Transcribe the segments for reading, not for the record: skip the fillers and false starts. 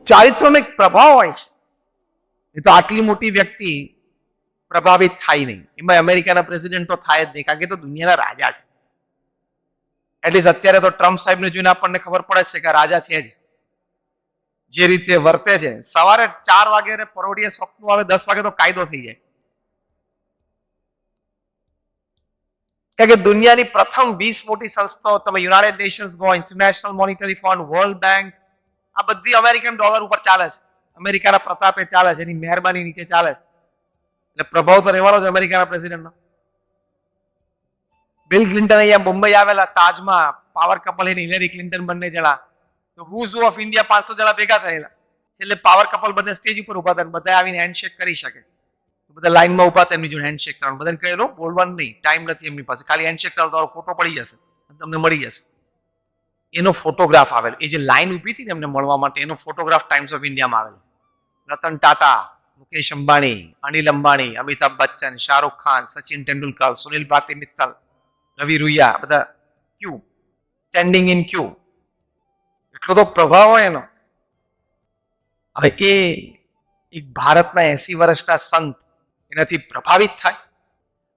ચારિત્રનો એક પ્રભાવ હોય છે. એ તો આટલી મોટી વ્યક્તિ પ્રભાવિત થાય નહીં. એમાં અમેરિકાના પ્રેસિડેન્ટ તો થાય જ નહીં, કારણ કે તો દુનિયાના રાજા છે. એટલીસ્ટ અત્યારે તો ટ્રમ્પ સાહેબને જોઈને આપણને ખબર પડે છે કે રાજા છે જ. જે રીતે વર્તે છે, સવારે 4 વાગે પરોઢિયે સ્વપ્ન આવે, 10 વાગે તો કાયદો થઈ જાય. કારણ કે દુનિયાની પ્રથમ 20 મોટી સંસ્થાઓ, તમે United Nations go, international monetary fund, world bank, આ બધી અમેરિકન ડોલર ઉપર ચાલે છે. અમેરિકાના પ્રતાપે ચાલે છે, એની મહેરબાની નીચે ચાલે છે. એટલે પ્રભાવ તો રહેવાનો છે અમેરિકાના પ્રેસિડેન્ટનો. બિલ ક્લિન્ટન અહીંયા મુંબઈ આવેલા, તાજમાં પાવર કપલ અને હિલેરી ક્લિન્ટન બંને જણા, તો હુઝ ઓફ ઇન્ડિયા 500 જણા ભેગા થયેલા. એટલે પાવર કપલ બધા સ્ટેજ ઉપર ઉભા હતા, બધા આવીને હેન્ડશેક કરી શકે. બધા લાઈનમાં ઉભા હતા એમની જોડે હેન્ડશેક કરવાનું. બધાને કહેલું બોલવાનું નહીં, ટાઈમ નથી એમની પાસે, ખાલી હેન્ડશેક કરો, તમારો ફોટો પડી જશે, તમને મળી જશે. એનો ફોટોગ્રાફ આવેલો, એ જે લાઈન ઉભી હતી ને એમને મળવા માટે, એનો ફોટોગ્રાફ ટાઈમ્સ ઓફ ઇન્ડિયામાં આવેલો. રતન ટાટા, મુકેશ અંબાણી, અનિલ અંબાણી, અમિતાભ બચ્ચન, શાહરૂખ ખાન, સચિન તેંડુલકર, સુનિલ ભારતી મિત્તલ, રવિ રુઈયા, બધા ક્યુ, સ્ટેન્ડિંગ ઇન ક્યુ. એટલો તો પ્રભાવ હોય એનો. હવે એ એક ભારતના 80 વર્ષના સંત એનાથી પ્રભાવિત થાય,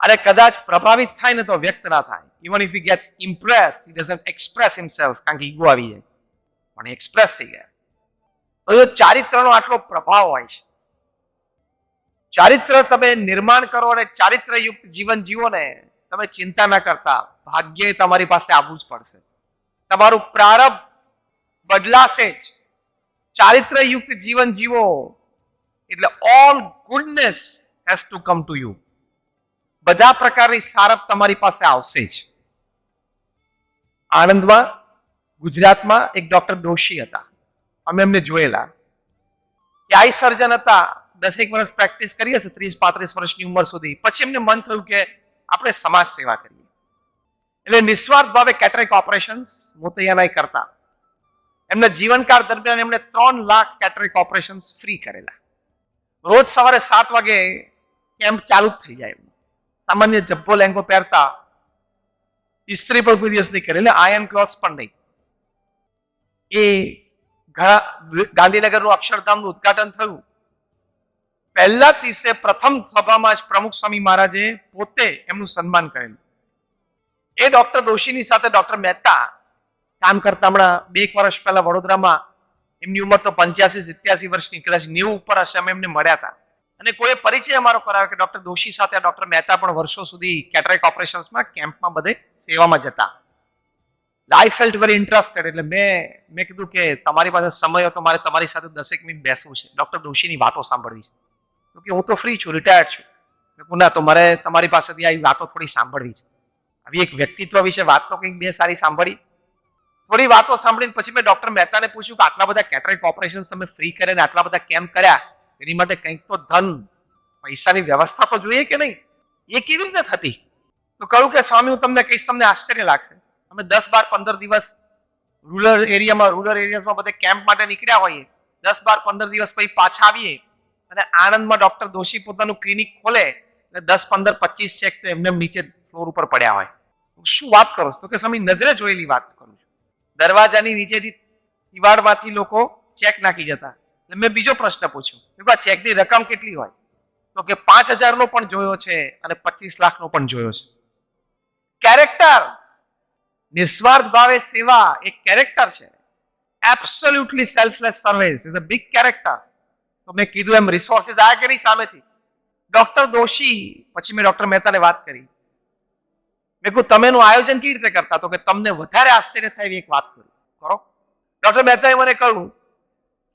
અને કદાચ પ્રભાવિત થાય ને તો વ્યક્ત ના થાય. Even if he gates impressed, he doesn't express himself, કારણ કે ઈગો આવી જાય, પણ એક્સપ્રેસ થઈ ગયા. તો ચારિત્રનો આટલો પ્રભાવ હોય છે. ચારિત્ર તમે નિર્માણ કરો અને ચારિત્રયુક્ત જીવન જીવો ને, તમે ચિંતા ના કરતા, ભાગ્ય તમારી પાસે આવવું જ પડશે. તમારું પ્રારબ્ધ બદલાશે જ. ચારિત્રયુક્ત જીવન જીવો એટલે all goodness has to come to you. બધા પ્રકારની સારપ તમારી પાસે આવશે જ. આણંદમાં, ગુજરાતમાં એક ડોક્ટર દોશી હતા, અમે એમને જોયેલા. એ આઈ સર્જન હતા, 10 વર્ષ પ્રેક્ટિસ કરી હશે, 30-35 વર્ષની ઉંમર સુધી. પછી એમને મન થયું કે આપણે સમાજ સેવા કરીએ. એટલે નિસ્વાર્થ ભાવે કેટરેક્ટ ઓપરેશન્સ મોતિયાના કરતા. એમના જીવનકાળ દરમિયાન એમણે 3 લાખ કેટરેક્ટ ઓપરેશન્સ ફ્રી કરેલા. રોજ સવારે 7 વાગે કેમ્પ ચાલુ જ થઈ જાય. સામાન્ય જબ્બો લેંગો પહેરતા, ઇસ્ત્રી પણ કોઈ દિવસ નહીં કરે, એટલે આયર્ન ક્લોથ્સ પણ નહીં. એ ગાંધીનગરનું અક્ષરધામનું ઉદઘાટન થયું. પહેલા દિવસે પ્રથમ સભામાં જ પ્રમુખ સ્વામી મહારાજે પોતે એમનું સન્માન કરેલું. એ ડોક્ટર દોશીની સાથે ડોક્ટર મહેતા કામ કરતા. હમણાં 2 વર્ષ પહેલા વડોદરામાં, એમની ઉંમર તો 85-87 વર્ષની, કદાચ 90 ઉપર હશે, અમે એમને મળ્યા હતા. અને કોઈ પરિચય અમારો કરાવ્યો કે ડોક્ટર દોશી સાથે ડોક્ટર મહેતા પણ વર્ષો સુધી કેટરેક્ટ ઓપરેશન્સમાં કેમ્પમાં બધે સેવામાં જતા. આઈ ફેલ્ટ વેરી ઇન્ટરેસ્ટેડ. એટલે મેં કીધું કે તમારી પાસે સમય હોય તો મારે તમારી સાથે 10 મિનિટ બેસવું છે, ડોક્ટર દોશીની વાતો સાંભળવી છે. કે હું તો ફ્રી છું, રિટાયર્ડ છું. ના, તો મારે તમારી પાસેથી આ વાતો થોડી સાંભળવી છે. આવી એક વ્યક્તિત્વ વિશે વાત તો કંઈક 2 સારી સાંભળી. થોડી વાતો સાંભળીને પછી મેં ડોક્ટર મહેતાને પૂછ્યું કે આટલા બધા કેટરેક્ટ ઓપરેશન તમે ફ્રી કરે ને આટલા બધા કેમ્પ કર્યા, એની માટે કંઈક તો ધન પૈસાની વ્યવસ્થા તો જોઈએ કે નહીં? એ કેવી રીતે થતી? તો કહ્યું કે સ્વામી, હું તમને કહીશ, તમને આશ્ચર્ય લાગશે. અમે 10, 12, 15 દિવસ રૂરલ એરિયામાં બધે કેમ્પ માટે નીકળ્યા હોઈએ. 10, 12, 15 દિવસ પછી પાછા આવીએ અને આણંદમાં ડોક્ટર દોશી પોતાનું ક્લિનિક ખોલે એટલે 10, 15, 25 ચેક તો એમને નીચે ફ્લોર ઉપર પડ્યા હોય. શું વાત કરો? તો કે સ્વામી, નજરે જોયેલી વાત કરું છું. દરવાજાની નીચેથી દિવાળમાંથી લોકો ચેક નાખી જતા. એટલે મેં બીજો પ્રશ્ન પૂછ્યો, આ ચેકની રકમ કેટલી હોય? તો કે 5,000 નો પણ જોયો છે અને 25 લાખ નો પણ જોયો છે. કેરેક્ટર, નિસ્વાર્થ ભાવે સેવા એક કેરેક્ટર છે. Absolutely selfless service is a big character. તો મેં કીધું એમ રિસોર્સિસ આ કે નહીં સામેથી? ડોક્ટર દોશી, પછી મેં ડોક્ટર મહેતાને વાત કરી. મેં કહ્યું તમે એનું આયોજન કેવી રીતે કરતા? તો કે તમને વધારે આશ્ચર્ય થાય એવી એક વાત કરો. ડોક્ટર મહેતાએ મને કહ્યું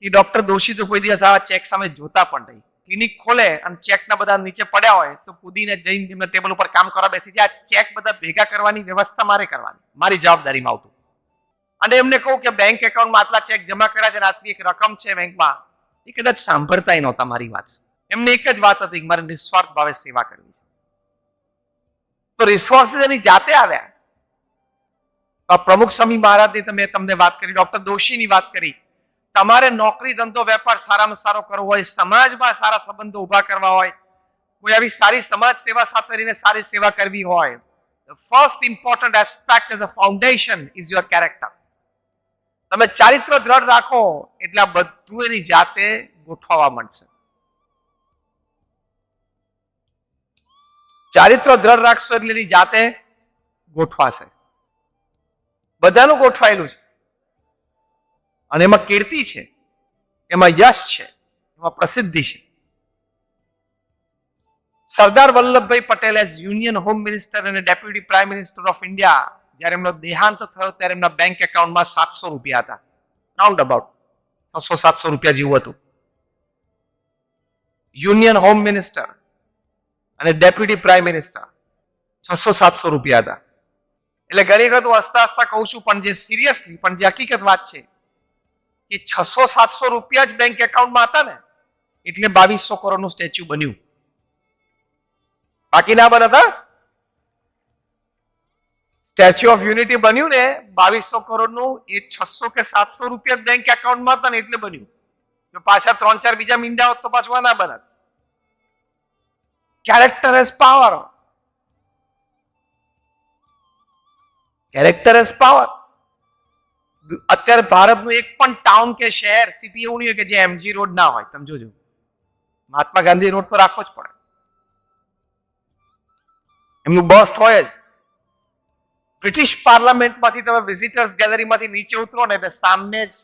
કે ડોક્ટર દોશી તો કોઈ દિવસ આવા ચેક સામે જોતા પણ નહીં. ક્લિનિક ખોલે અને ચેકના બધા નીચે પડ્યા હોય તો કૂદીને જઈને એમના ટેબલ ઉપર કામ કરવા બેસી જાય. આ ચેક બધા ભેગા કરવાની વ્યવસ્થા મારે કરવાની, મારી જવાબદારીમાં આવતું. અને એમને કહું કે બેંક એકાઉન્ટમાં આટલા ચેક જમા કર્યા છે, આટલી એક રકમ છે બેંકમાં. એ કદાચ સાંભળતા નહોતા મારી વાત. એમને એક જ વાત હતી કે મારે નિસ્વાર્થ ભાવે સેવા કરવી. તો રિસોર્સિસ એની જાતે આવ્યા. પ્રમુખ સ્વામી મહારાજની તમને વાત કરી, ડોક્ટર દોશીની વાત કરી. તમારે નોકરી, ધંધો, વેપાર સારામાં સારો કરવો હોય, સમાજમાં સારા સંબંધો ઉભા કરવા હોય, કોઈ આવી સારી સમાજ સેવા સાથે રહીને સારી સેવા કરવી હોય, the first important aspect as a foundation is your character. તમે ચારિત્ર દ્રઢ રાખો એટલે આ બધું એની જાતે ગોઠવવા મળશે. ચારિત્ર દ્રઢ રાખશો એટલે એની જાતે ગોઠવાશે. બધાનું ગોઠવાયેલું છે અને એમાં કીર્તિ છે, એમાં યશ છે, એમાં પ્રસિદ્ધિ છે. Sardar Vallabhbhai Patel as union home minister અને deputy prime minister of India જ્યારે એમનો દેહાંત થયો ત્યારે એમના બેંક એકાઉન્ટમાં 700 રૂપિયા હતા, રાઉન્ડ અબાઉટ 600-700 રૂપિયા જેવું હતું. યુનિયન હોમ મિનિસ્ટર અને ડેપ્યુટી પ્રાઇમ મિનિસ્ટર 600-700 રૂપિયા હતા. એટલે ઘણી વખત હું હસતા હસતા કહું છું, પણ જે સિરિયસલી પણ જે હકીકત વાત છે કે 600-700 રૂપિયા જ બેંક એકાઉન્ટમાં હતા ને એટલે 2200 કરોડનું સ્ટેચ્યુ બન્યું, બાકી ના બનતા. સ્ટેચ્યુ ઓફ યુનિટી બન્યું ને 2200 કરોડનું, એ 600 કે 700 રૂપિયા બેંક એકાઉન્ટમાં હતા ને એટલે બન્યું. જો પાછા 3-4 બીજા મીંડા હોત તો પાછું ના બનત. Character has power. Character has power. અત્યારે ભારતનું એક પણ ટાઉન કે શહેર સિટી એવું નહીં હોય કે જે એમજી રોડ ના હોય. તમે જોજો, મહાત્મા ગાંધી રોડ તો રાખવો જ પડે, એમનું બસ્ટ હોય જ. બ્રિટિશ પાર્લામેન્ટમાંથી તમે વિઝિટર્સ ગેલેરીમાંથી નીચે ઉતરો ને એટલે સામે જ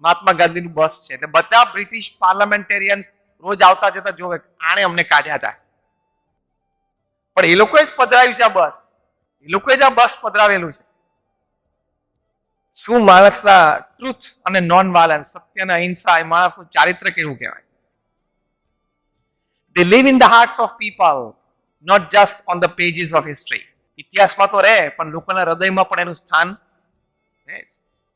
મહાત્મા ગાંધીનું બસ છે. એટલે બધા બ્રિટિશ પાર્લામેન્ટેરિયન્સ રોજ આવતા જતા જોવે આણે અમને કાઢ્યા હતા, પણ એ લોકોએ જ પધરાવ્યું છે આ બસ, એ લોકોએ જ આ બસ પધરાવેલું છે. શું માણસના ટ્રુથ અને નોન વાયલન્સ, સત્ય અને અહિંસા, એ માણસનું ચારિત્ર કેવું કહેવાય. They live in the hearts of people, not just on the pages of history. ઇતિહાસમાં તો રહે પણ લોકોના હૃદયમાં પણ એનું સ્થાન રહે છે.